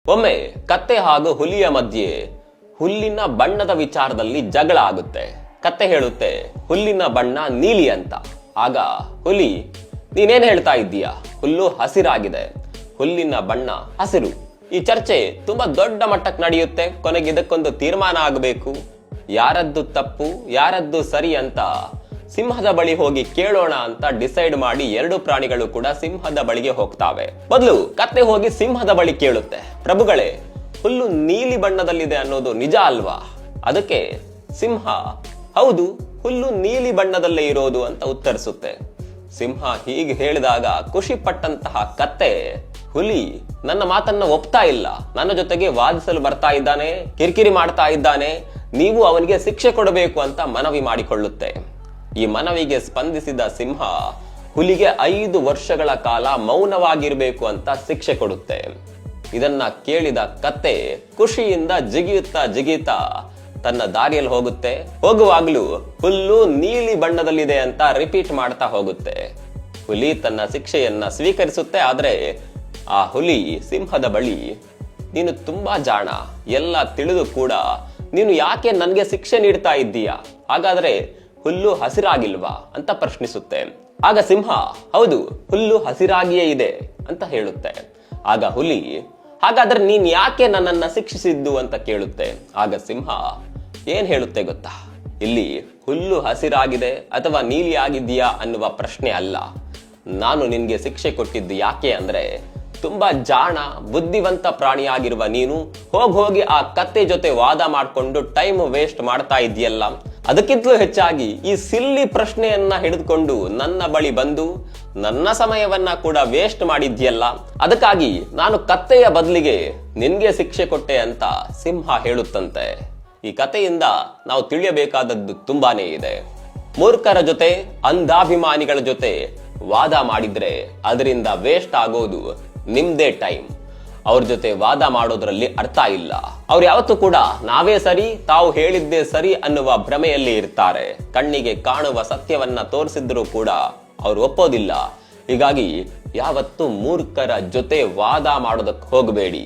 ಒಮ್ಮೆ ಕತ್ತೆ ಹಾಗೂ ಹುಲಿಯ ಮಧ್ಯೆ ಹುಲ್ಲಿನ ಬಣ್ಣದ ವಿಚಾರದಲ್ಲಿ ಜಗಳ ಆಗುತ್ತೆ. ಕತ್ತೆ ಹೇಳುತ್ತೆ ಹುಲ್ಲಿನ ಬಣ್ಣ ನೀಲಿ ಅಂತ. ಆಗ ಹುಲಿ, ನೀನೇನ್ ಹೇಳ್ತಾ ಇದ್ದೀಯಾ? ಹುಲ್ಲು ಹಸಿರಾಗಿದೆ, ಹುಲ್ಲಿನ ಬಣ್ಣ ಹಸಿರು. ಈ ಚರ್ಚೆ ತುಂಬಾ ದೊಡ್ಡ ಮಟ್ಟಕ್ಕೆ ನಡೆಯುತ್ತೆ. ಕೊನೆಗೆ ಇದಕ್ಕೊಂದು ತೀರ್ಮಾನ ಆಗಬೇಕು. ಯಾರದ್ದು ತಪ್ಪು ಯಾರದ್ದು ಸರಿ ಅಂತ ಸಿಂಹದ ಬಳಿ ಹೋಗಿ ಕೇಳೋಣ ಅಂತ ಡಿಸೈಡ್ ಮಾಡಿ ಎರಡು ಪ್ರಾಣಿಗಳು ಕೂಡ ಸಿಂಹದ ಬಳಿಗೆ ಹೋಗ್ತಾವೆ. ಮೊದಲು ಕತ್ತೆ ಹೋಗಿ ಸಿಂಹದ ಬಳಿ ಕೇಳುತ್ತೆ, ಪ್ರಭುಗಳೇ, ಹುಲ್ಲು ನೀಲಿ ಬಣ್ಣದಲ್ಲಿದೆ ಅನ್ನೋದು ನಿಜ ಅಲ್ವಾ? ಅದಕ್ಕೆ ಸಿಂಹ, ಹೌದು, ಹುಲ್ಲು ನೀಲಿ ಬಣ್ಣದಲ್ಲೇ ಇರೋದು ಅಂತ ಉತ್ತರಿಸುತ್ತೆ. ಸಿಂಹ ಹೀಗೆ ಹೇಳಿದಾಗ ಖುಷಿ ಪಟ್ಟಂತಹ ಕತ್ತೆ, ಹುಲಿ ನನ್ನ ಮಾತನ್ನ ಒಪ್ತಾ ಇಲ್ಲ, ನನ್ನ ಜೊತೆಗೆ ವಾದಿಸಲು ಬರ್ತಾ ಇದ್ದಾನೆ, ಕಿರಿಕಿರಿ ಮಾಡ್ತಾ ಇದ್ದಾನೆ, ನೀವು ಅವನಿಗೆ ಶಿಕ್ಷೆ ಕೊಡಬೇಕು ಅಂತ ಮನವಿ ಮಾಡಿಕೊಳ್ಳುತ್ತೆ. ಈ ಮನವಿಗೆ ಸ್ಪಂದಿಸಿದ ಸಿಂಹ ಹುಲಿಗೆ 5 ವರ್ಷಗಳ ಕಾಲ ಮೌನವಾಗಿರ್ಬೇಕು ಅಂತ ಶಿಕ್ಷೆ ಕೊಡುತ್ತೆ. ಇದನ್ನ ಕೇಳಿದ ಕತ್ತೆ ಖುಷಿಯಿಂದ ಜಿಗಿಯುತ್ತಾ ತನ್ನ ದಾರಿಯಲ್ಲಿ ಹೋಗುತ್ತೆ. ಹೋಗುವಾಗ್ಲೂ ಹುಲ್ಲು ನೀಲಿ ಬಣ್ಣದಲ್ಲಿದೆ ಅಂತ ರಿಪೀಟ್ ಮಾಡ್ತಾ ಹೋಗುತ್ತೆ. ಹುಲಿ ತನ್ನ ಶಿಕ್ಷೆಯನ್ನ ಸ್ವೀಕರಿಸುತ್ತೆ. ಆದ್ರೆ ಆ ಹುಲಿ ಸಿಂಹದ ಬಳಿ, ನೀನು ತುಂಬಾ ಜಾಣ, ಎಲ್ಲ ತಿಳಿದು ಕೂಡ ನೀನು ಯಾಕೆ ನನ್ಗೆ ಶಿಕ್ಷೆ ನೀಡ್ತಾ ಇದ್ದೀಯಾ? ಹಾಗಾದ್ರೆ ಹುಲ್ಲು ಹಸಿರಾಗಿಲ್ವಾ ಅಂತ ಪ್ರಶ್ನಿಸುತ್ತೆ. ಆಗ ಸಿಂಹ, ಹೌದು, ಹುಲ್ಲು ಹಸಿರಾಗಿಯೇ ಇದೆ ಅಂತ ಹೇಳುತ್ತೆ. ಆಗ ಹುಲಿ, ಹಾಗಾದ್ರೆ ನೀನ್ ಯಾಕೆ ನನ್ನನ್ನ ಶಿಕ್ಷಿಸಿದ್ದು ಅಂತ ಕೇಳುತ್ತೆ. ಆಗ ಸಿಂಹ ಏನ್ ಹೇಳುತ್ತೆ ಗೊತ್ತಾ? ಇಲ್ಲಿ ಹುಲ್ಲು ಹಸಿರಾಗಿದೆ ಅಥವಾ ನೀಲಿ ಆಗಿದೆಯಾ ಅನ್ನುವ ಪ್ರಶ್ನೆ ಅಲ್ಲ. ನಾನು ನಿನ್ಗೆ ಶಿಕ್ಷೆ ಕೊಟ್ಟಿದ್ದು ಯಾಕೆ ಅಂದ್ರೆ, ತುಂಬಾ ಜಾಣ ಬುದ್ಧಿವಂತ ಪ್ರಾಣಿಯಾಗಿರುವ ನೀನು ಹೋಗಿ ಆ ಕತ್ತೆ ಜೊತೆ ವಾದ ಮಾಡ್ಕೊಂಡು ಟೈಮ್ ವೇಸ್ಟ್ ಮಾಡ್ತಾ ಇದೆಯಲ್ಲ, ಅದಕ್ಕಿಂತಲೂ ಹೆಚ್ಚಾಗಿ ಈ ಸಿಲ್ಲಿ ಪ್ರಶ್ನೆಯನ್ನ ಹಿಡಿದುಕೊಂಡು ನನ್ನ ಬಳಿ ಬಂದು ನನ್ನ ಸಮಯವನ್ನ ಕೂಡ ವೇಸ್ಟ್ ಮಾಡಿದ್ಯಲ್ಲ, ಅದಕ್ಕಾಗಿ ನಾನು ಕತ್ತೆಯ ಬದಲಿಗೆ ನಿನ್ಗೆ ಶಿಕ್ಷೆ ಕೊಟ್ಟೆ ಅಂತ ಸಿಂಹ ಹೇಳುತ್ತಂತೆ. ಈ ಕಥೆಯಿಂದ ನಾವು ತಿಳಿಯಬೇಕಾದದ್ದು ತುಂಬಾನೇ ಇದೆ. ಮೂರ್ಖರ ಜೊತೆ, ಅಂಧಾಭಿಮಾನಿಗಳ ಜೊತೆ ವಾದ ಮಾಡಿದ್ರೆ ಅದರಿಂದ ವೇಸ್ಟ್ ಆಗೋದು ನಿಮ್ದೇ ಟೈಮ್. ಅವ್ರ ಜೊತೆ ವಾದ ಮಾಡೋದ್ರಲ್ಲಿ ಅರ್ಥ ಇಲ್ಲ. ಅವ್ರು ಯಾವತ್ತೂ ಕೂಡ ನಾವೇ ಸರಿ, ತಾವು ಹೇಳಿದ್ದೇ ಸರಿ ಅನ್ನುವ ಭ್ರಮೆಯಲ್ಲಿ ಇರ್ತಾರೆ. ಕಣ್ಣಿಗೆ ಕಾಣುವ ಸತ್ಯವನ್ನ ತೋರಿಸಿದ್ರು ಕೂಡ ಅವ್ರು ಒಪ್ಪೋದಿಲ್ಲ. ಹೀಗಾಗಿ ಯಾವತ್ತೂ ಮೂರ್ಖರ ಜೊತೆ ವಾದ ಮಾಡೋದಕ್ಕೆ ಹೋಗಬೇಡಿ.